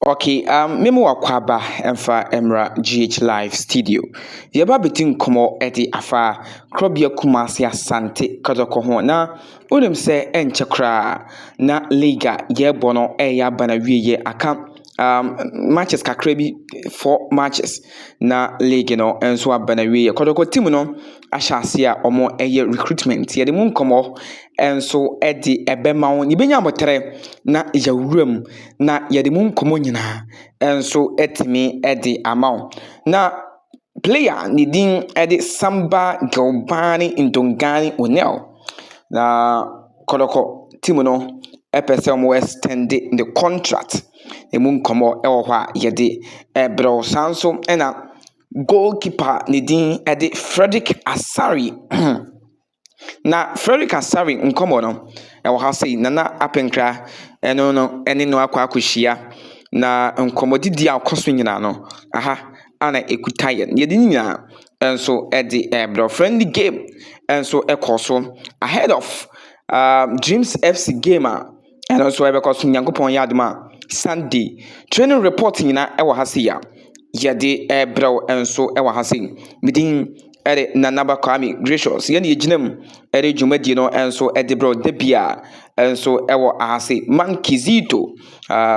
Okay, memo wakwaba emfa emra GH Live Studio. Yeba betin komo edi afa krobia kumasi asante Kotoko ho na unim se enchekra na liga yebo no ya bana wiye aka matches kakra bi 4 matches na league no enso abana wiye Kotoko team no ahyase a omo recruitment yede mu nkomo enso edi ebema won ibenya motere na yawuram na yede mu nkomo nyina enso etimi edi amount na player nidin edi Samba Gilbani Ndongani Oneil na Kotoko team no epese omo extend the contract emu nkomo ewo hwa yede bro sanso ena goalkeeper nidin edi Frederick Asare na Frederick Asare nkomo no ewo ha sei nana apenkra eno no ene no akwakohia na nkomo didi akoso nyina no aha ana ekutaye yede nyina enso edi bro friendly game enso ekoso ahead of Dreams FC gamer and also because Nyankopon yadma Sunday training report nyina ewo ha sei ya yede bro enso ewo ha sei midin ere nanaba kwami gracious ye na yegyinam ere dwumadi no enso ede bro debia enso ewo ahase mankizito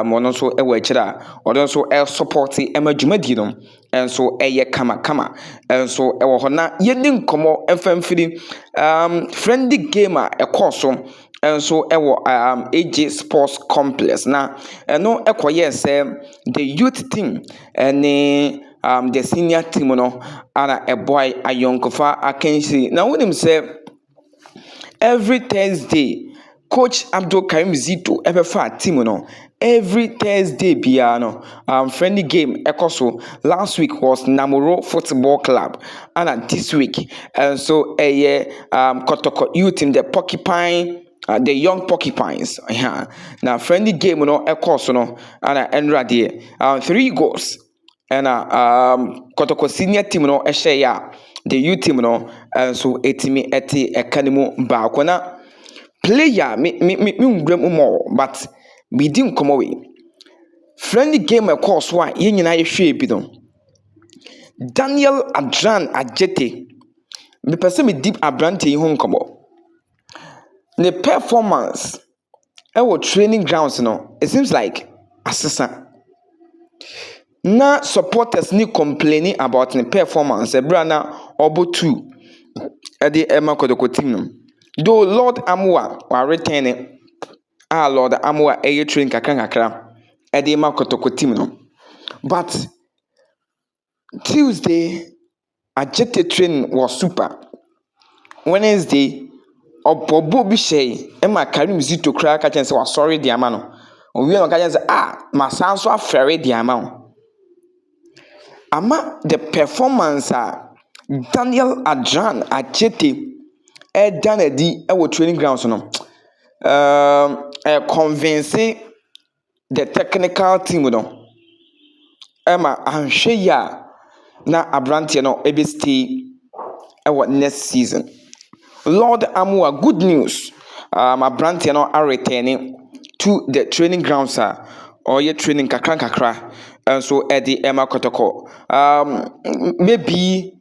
mono so ewo akira odo so support ema dwumadi no enso eye kama enso ewo hona yedi nkomo emfamfiri friendly gamer ekoso enso ewo AJ Sports Complex na eno ekoye se the youth team ene the senior team no ana a boy ayonkofa akensi na wonim say every Thursday coach Abdul Karim Zito ebefa team no every Thursday biano friendly game ekoso last week was Namoro Football Club and this week and so Kotoko youth in the porcupine the young porcupines now friendly game no ekoso no and enrade 3 goals and Kotoko senior team no ya the youth team no and so etimi eti ekanimu ba kona player me ngram more but we didn't come away friendly game course why yen nyina yehwe bi no Daniel Adran Ajete me person me deep abrante ho nkomo the performance our training grounds no it seems like assistant na supporters ni complaining about the performance brana obo 2 at the Emma Kotoko team no though Lord Amwa wa returning Lord Amwa train kakra at the Emma Kotoko team no but Tuesday Ajete train was super Wednesday Obobo bi shey Emma Karim Zito kra ka chen se wa sorry di ama no owie no ka chen se masanso afere di ama ama the performance Daniel Adran Ajete done a training grounds no convince the technical team no Emma anhwe ya na abrante no ebe stay next season Lord Amua good news abrante no are returning to the training grounds or your training kakra and so Eddie Emma Kotoko maybe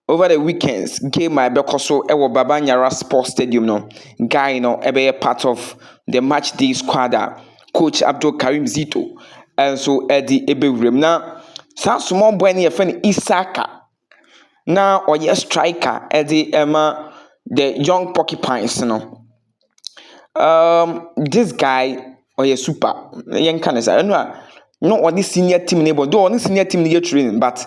over the weekends game my bekoso ewo Babanyara Sports Stadium no guy no ebe part of the match day squad coach Abdul Karim Zito and so Eddie ebewrem na some small boy na yefan Isaka na oye striker Eddie Emma the young porcupines no this guy oye super yen kan say no on senior team neighbor do on senior team dey training but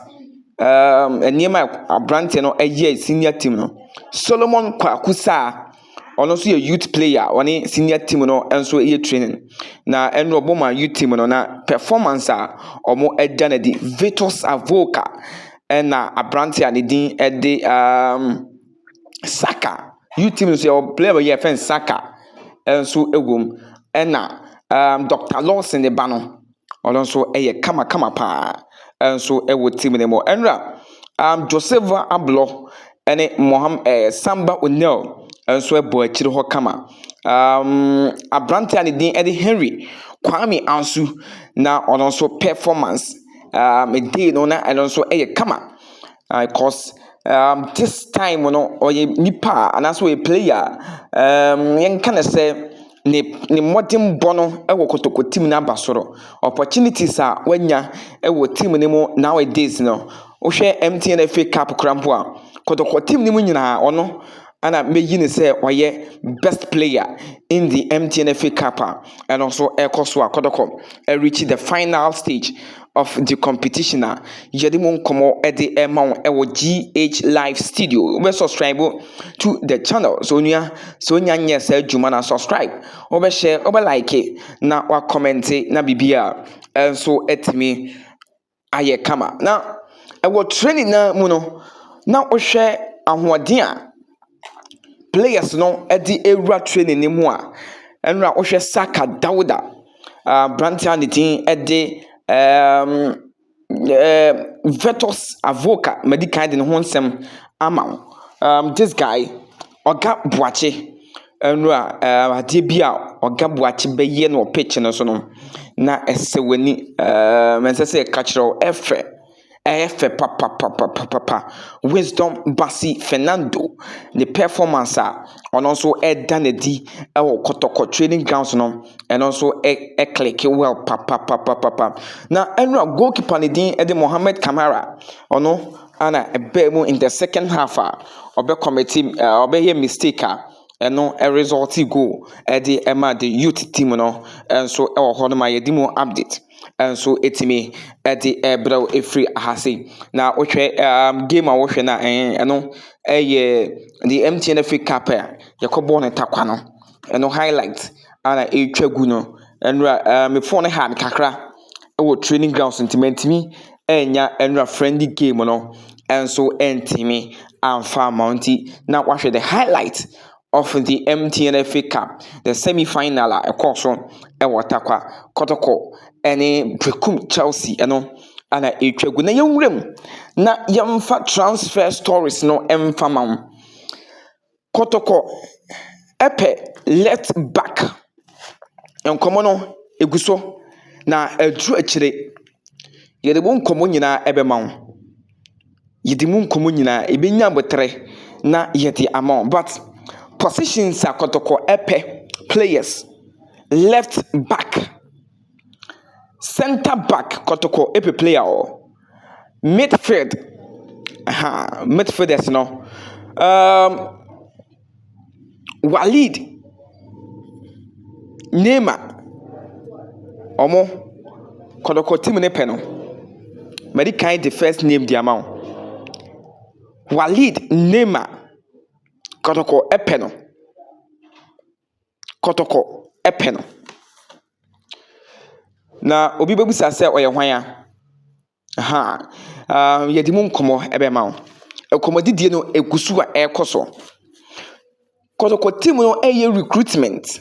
Niema Abrante no senior team no Solomon Kwakusa ono so youth player on senior team no enso training na enro boma youth team no na performance omo edana di Vitus Avoka na Abrante anidin ede Saka youth team so player here friend Saka enso egum na Dr. Lawson de bano also kama pa and so ewo team name enra Joseph Ablo ene Samba Oneil nso ɛbɔ akyire hɔ kama. Abrante a ne din ɛde Henry Kwame Ansu na ɔno nso performance day no na ɛno nso ɛyɛ kama. Because this time no ɔyɛ nipa anaasɛ ɔyɛ player yɛnka ne sɛ ne modern bono ɛwɔ Kotoko team na aba soro opportunities a wanya ɛwɔ team ne mu nowadays no wohwɛ MTN FA Cup krampo a Kotoko team ne mu nyinaa ɔno ana meyi ne sɛ ɔyɛ best player in the MTN FA Cup and also ɛkɔ Kotoko reach the final stage of the competition a yɛde mu nkɔmɔ ɛde ɛma ɛwɔ GH Live Studio. We subscribe to the channel so onya nyɛ sɛ adwuma na subscribe obe share obe like na wa comment na bibia ɛnso ɛtimi ayɛ kama na ɛwɔ training na mu no na wohwɛ ahoɔden a players no ɛde ewura training ne mu a ɛnura wohwɛ Saka Dauda Brantia ne din ɛde Vetus Avoka medical de ne ho nsɛm ama this guy Oga Buache ɛnura ade bi a Oga Buache bɛyɛ no pitch no so no na ɛsɛ wani mɛnsɛ sɛ ka kyerɛw ɛfɛ papa Wisdom Basi Fernando the performance on also ɛda ne di ɛwɔ Kotoko training grounds no and also click well papa na ɛnura goalkeeper ne din ɛde Mohammed Kamara ɔno ana ɛbɛ mu in the second half ɔbɛ committee ɔbɛyɛ mistake ɛno a result goal ɛde ɛma the youth team no ɛnso ɛwɔ hɔ no ma yɛdi mu update ɛnso etimi ɛde ɛbrɛw efiri ahase na wohwɛ game a wohwɛ na ɛno ɛyɛ the MTN FA Cup yɛkɔbɔ ne takwa no ɛno highlight ana etwa gu no ɛnura me phone ha me kakra ɛwɔ training grounds ntimentimi ɛnya ɛnura friendly game no ɛnso ɛntimi amfa mounty na wahwɛ the highlight of the MTN FA Cup, the semi-final ɛkɔ so ɛwɔ takwa Kotoko ɛne Brekum Chelsea ɛno ana etwa gu na yɛnwuram na yɛmfa transfer stories no ɛmfa ma Kotoko ɛpɛ left back nkɔmɔ no egu so na aduru akyire yɛde mu nkɔmɔ nyinaa ɛbɛma yɛde mu nkɔmɔ nyinaa ebenya botere na yɛde ama but positions a Kotoko epe players left back center back Kotoko epe player or midfield midfielders no Walid Neymar omo Kotoko team ne pe no mari kind the first name the amount Walid Neymar Kotoko epeno na obi bebusa sɛ ɔyɛ hwan yɛdi mu nkɔmɔ ɛbɛma wo ɛkɔmɔdidie no egusu a ɛkɔ Kotoko team no ɛyɛ recruitment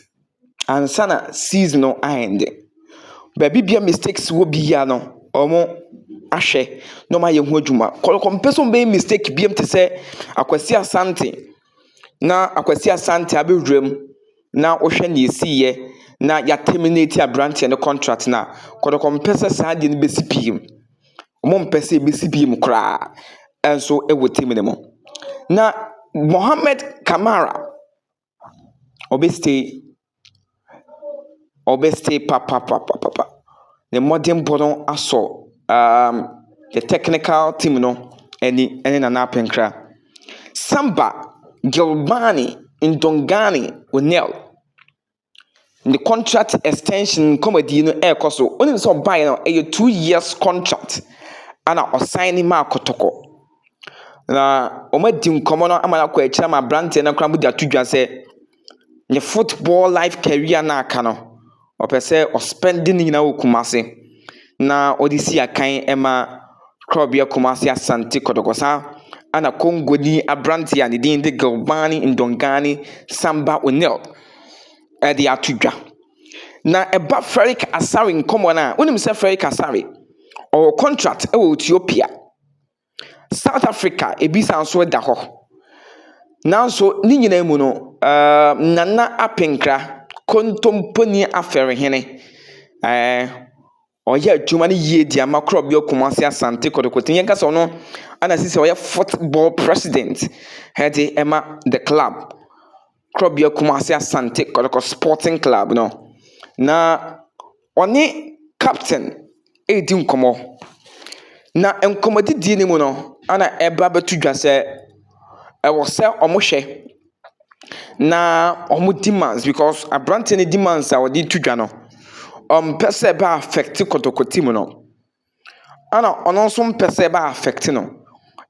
ansa na season no ahende baabi bia mistakes wɔ bia no ɔmo ahwɛ na ɔmo ayɛ ho adwuma Kotoko mpɛ so mbɛyɛ mistake biam te sɛ Akwasi Asante na Akwasi Asante abɛwuram na wohwɛ ne yesiye na ya terminate Abrante ne contract na Kotoko mpɛsɛ saa de ne besi piem mo mpɛsɛ besi piem kra enso ɛwɔ team ne mo na Mohammed Kamara obestay papa the modern bono aso the technical team no any na penkra Samba Gilbani in Dongani Oneil the contract extension comedy no air koso only so buy no a 2 years contract and a signing ma Kotoko na omadi nkomo no amana kwa ekira ma brand na kra mu da tudwa se ne football life career na aka no opese o spending nyina okumase na odisi akan ema club ya Kumasi Asante Kotoko sa ana Congo ni Abrante ya ne din de Gilbani Ndongani Samba Oneil de atudwa na eba Ferric Asare nkomo na wonim se Ferric Asare o contract e wo Ethiopia South Africa ebisa nso da ho nanso ni nyina mu no Nana Apenkra kontomponi aferehene oya adwuma ne yie di ama Krobio Kumasi Asante Kotoko tin yanka so no ana sisi oya football president head Emma the club Krobio Kumasi Asante Kotoko Sporting Club no na oni captain edi nkomo na nkomodi di ni mu no ana eba betu dwa se ewo se omohwe na demands because abrante ne demands a wodi tudwa no pese ba affect Kotoko team no ana ono nso pese ba affect no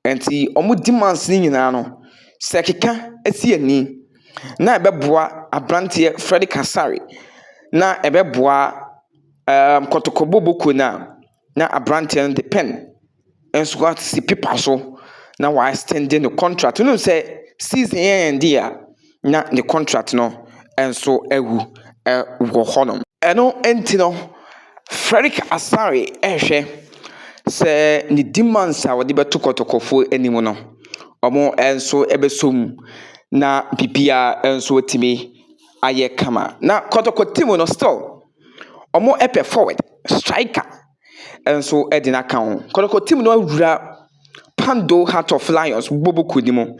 enti demands ni nyina no se keka esi ani na ebeboa abrante Freddy Asare na ebeboa Kotoko boboko na abrante no depend enso got si paper so na wa extending the contract no say season end dia na the contract no enso ewu wo honom eno enti no Freddy Asare ehwe se ni demands a wodi beto Kotokofo animo no omo enso ebesom na bibia enso timi aye kama na Kotoko team no still omo epe forward striker enso edina kan Kotoko team no awura Pando Heart of Lions bobo kudimo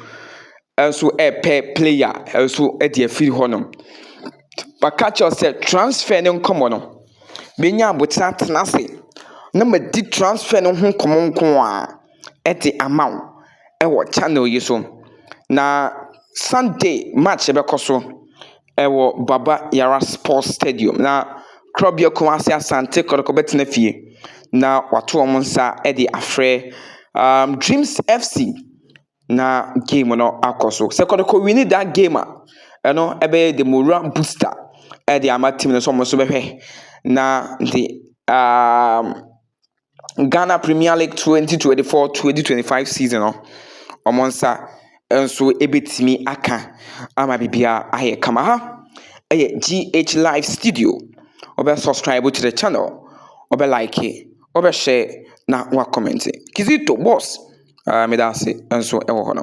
enso epe player enso edi afiri honom bakacho say transfer ne nkomo no benya abotira tenase na madi transfer no ho nkomo nko a edi amount ewo channel yi so na Sunday match ebekoso ewo Baba Yara Sports Stadium na Krobio Kumasi Asante Kotoko betina fie na watu omonsa edi afre Dreams FC na game no akoso se Kotoko win that game eno ebe the moral booster edi ama team no so omonso behwe na the Ghana Premier League 2024-2025 season no omonsa enso ebetimi aka ama bibia aye kama ha GH Live Studio obe subscribe to the channel obe like obe share na wa comment Kizito boss me da se enso ewo hono